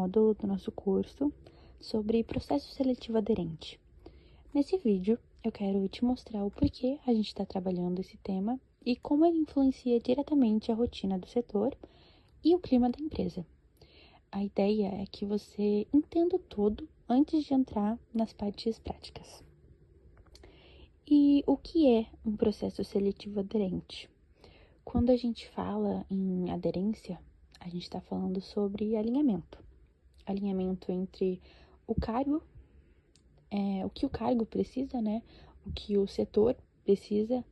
módulo do nosso curso sobre processo seletivo aderente. Nesse vídeo, eu quero te mostrar o porquê a gente está trabalhando esse tema e como ele influencia diretamente a rotina do setor e o clima da empresa. A ideia é que você entenda tudo antes de entrar nas partes práticas. E o que é um processo seletivo aderente? Quando a gente fala em aderência, a gente está falando sobre alinhamento. Alinhamento entre o cargo, o que o cargo precisa, né? O que o setor precisa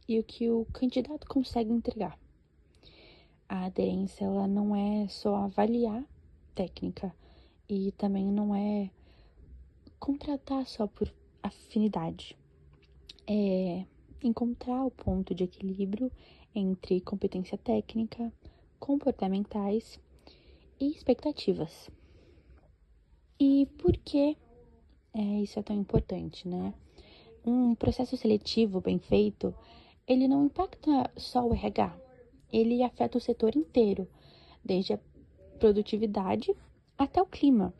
e o que o candidato consegue entregar. A aderência, ela não é só avaliar técnica e também não é contratar só por afinidade. É encontrar o ponto de equilíbrio entre competência técnica, comportamentais e expectativas. E por que isso é tão importante, né? Um processo seletivo bem feito, ele não impacta só o RH, ele afeta o setor inteiro, desde a produtividade até o clima.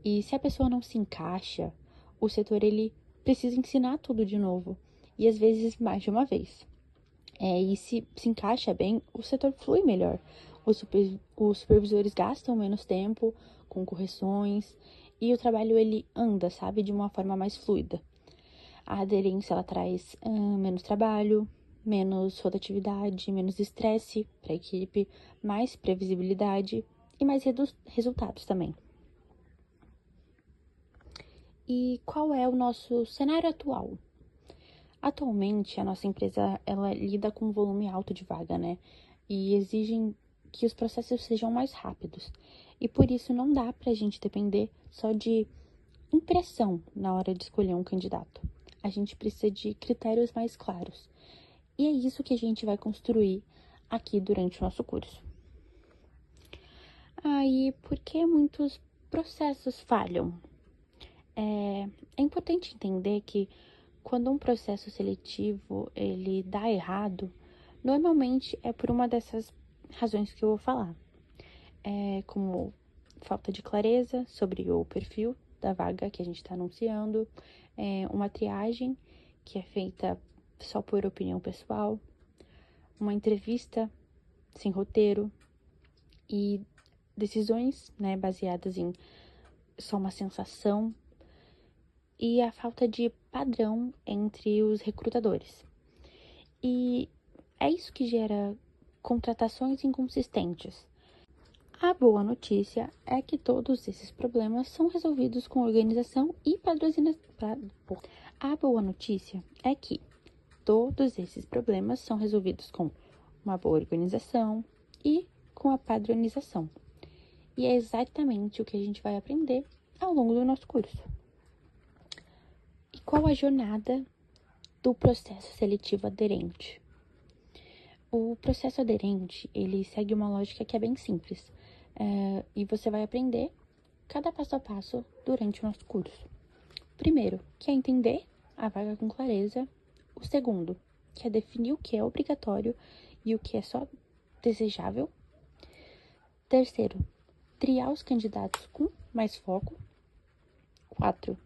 E se a pessoa não se encaixa, o setor ele precisa ensinar tudo de novo, e às vezes mais de uma vez. E se encaixa bem, o setor flui melhor. Os supervisores gastam menos tempo com correções e o trabalho ele anda, sabe, de uma forma mais fluida. A aderência ela traz menos trabalho, menos rotatividade, menos estresse para a equipe, mais previsibilidade e mais resultados também. E qual é o nosso cenário atual? Atualmente, a nossa empresa, ela lida com um volume alto de vaga, né? E exigem que os processos sejam mais rápidos. E por isso não dá pra gente depender só de impressão na hora de escolher um candidato. A gente precisa de critérios mais claros. E é isso que a gente vai construir aqui durante o nosso curso. E por que muitos processos falham? É importante entender que quando um processo seletivo ele dá errado, normalmente é por uma dessas razões que eu vou falar. Como falta de clareza sobre o perfil da vaga que a gente está anunciando, uma triagem que é feita só por opinião pessoal, uma entrevista sem roteiro e decisões, né, baseadas em só uma sensação, e a falta de padrão entre os recrutadores. E é isso que gera contratações inconsistentes. A boa notícia é que todos esses problemas são resolvidos com organização e padronização. A boa notícia é que todos esses problemas são resolvidos com uma boa organização e com a padronização. E é exatamente o que a gente vai aprender ao longo do nosso curso. E qual a jornada do processo seletivo aderente? O processo aderente, ele segue uma lógica que é bem simples. E você vai aprender cada passo a passo durante o nosso curso. Primeiro, que é entender a vaga com clareza. O segundo, que é definir o que é obrigatório e o que é só desejável. Terceiro, triar os candidatos com mais foco. 4,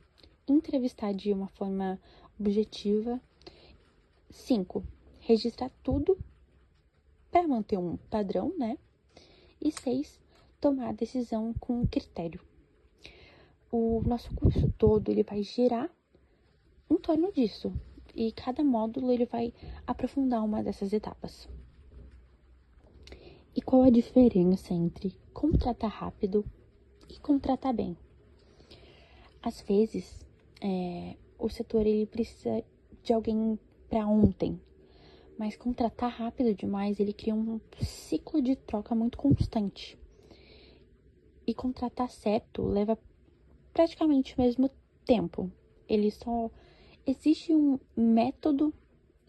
entrevistar de uma forma objetiva. 5, registrar tudo para manter um padrão, né? E 6, tomar a decisão com critério. O nosso curso todo, ele vai girar em torno disso. E cada módulo, ele vai aprofundar uma dessas etapas. E qual a diferença entre contratar rápido e contratar bem? Às vezes, o setor, ele precisa de alguém para ontem. Mas contratar rápido demais, ele cria um ciclo de troca muito constante. E contratar certo leva praticamente o mesmo tempo. Ele só existe um método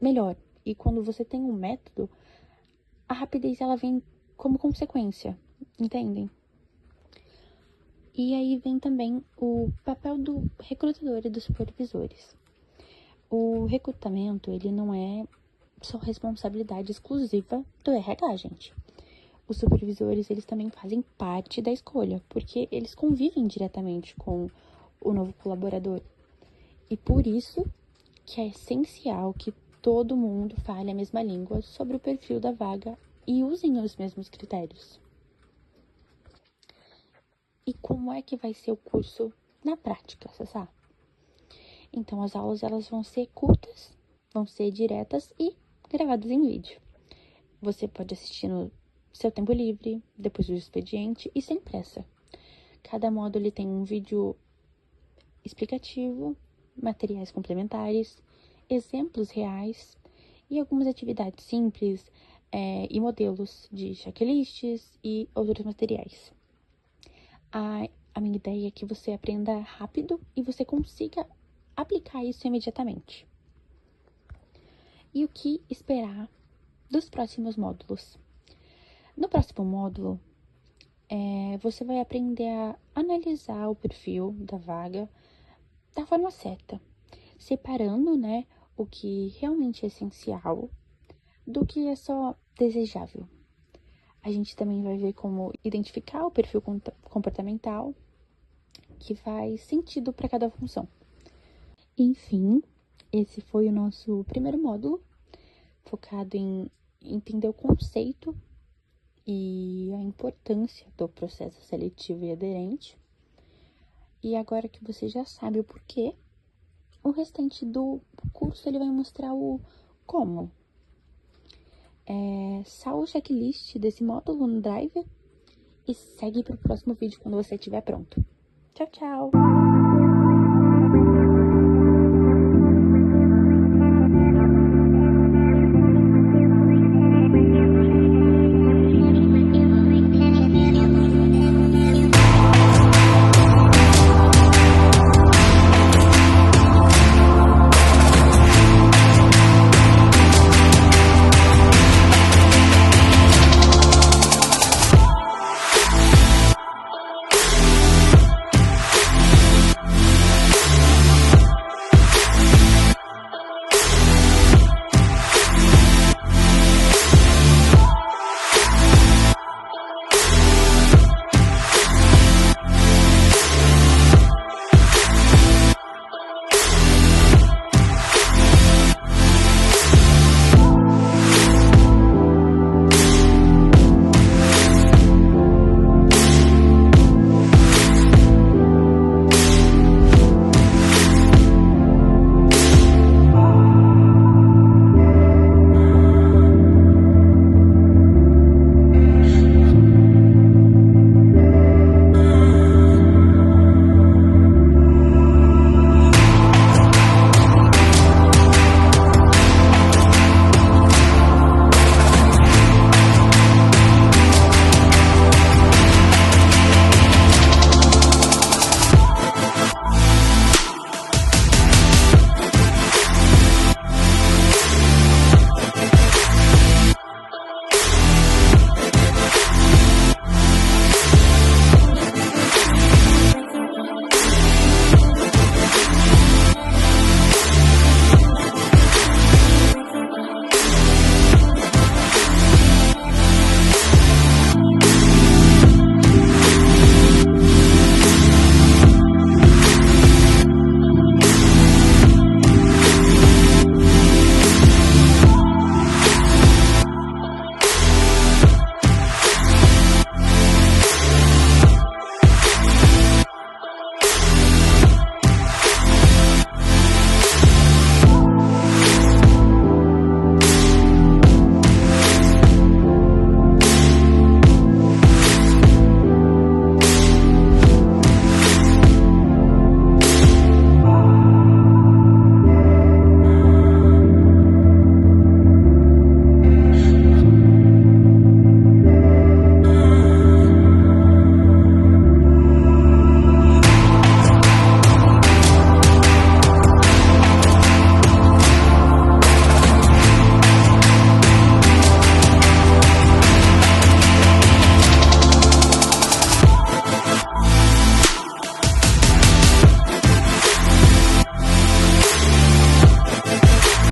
melhor. E quando você tem um método, a rapidez ela vem como consequência, entendem? E aí vem também o papel do recrutador e dos supervisores. O recrutamento, ele não é só responsabilidade exclusiva do RH, gente. os supervisores, eles também fazem parte da escolha, porque eles convivem diretamente com o novo colaborador. E por isso que é essencial que todo mundo fale a mesma língua sobre o perfil da vaga e usem os mesmos critérios. E como é que vai ser o curso na prática, Sassá? Então, as aulas elas vão ser curtas, vão ser diretas e gravadas em vídeo. Você pode assistir no seu tempo livre, depois do expediente e sem pressa. Cada módulo tem um vídeo explicativo, materiais complementares, exemplos reais e algumas atividades simples e modelos de checklists e outros materiais. A minha ideia é que você aprenda rápido e você consiga aplicar isso imediatamente. E o que esperar dos próximos módulos? No próximo módulo, você vai aprender a analisar o perfil da vaga da forma certa, separando, o que realmente é essencial do que é só desejável. A gente também vai ver como identificar o perfil comportamental que faz sentido para cada função. Enfim, esse foi o nosso primeiro módulo, focado em entender o conceito e a importância do processo seletivo e aderente. E agora que você já sabe o porquê, o restante do curso ele vai mostrar o como. Salva o checklist desse módulo no Drive e segue para o próximo vídeo quando você estiver pronto. Tchau, tchau!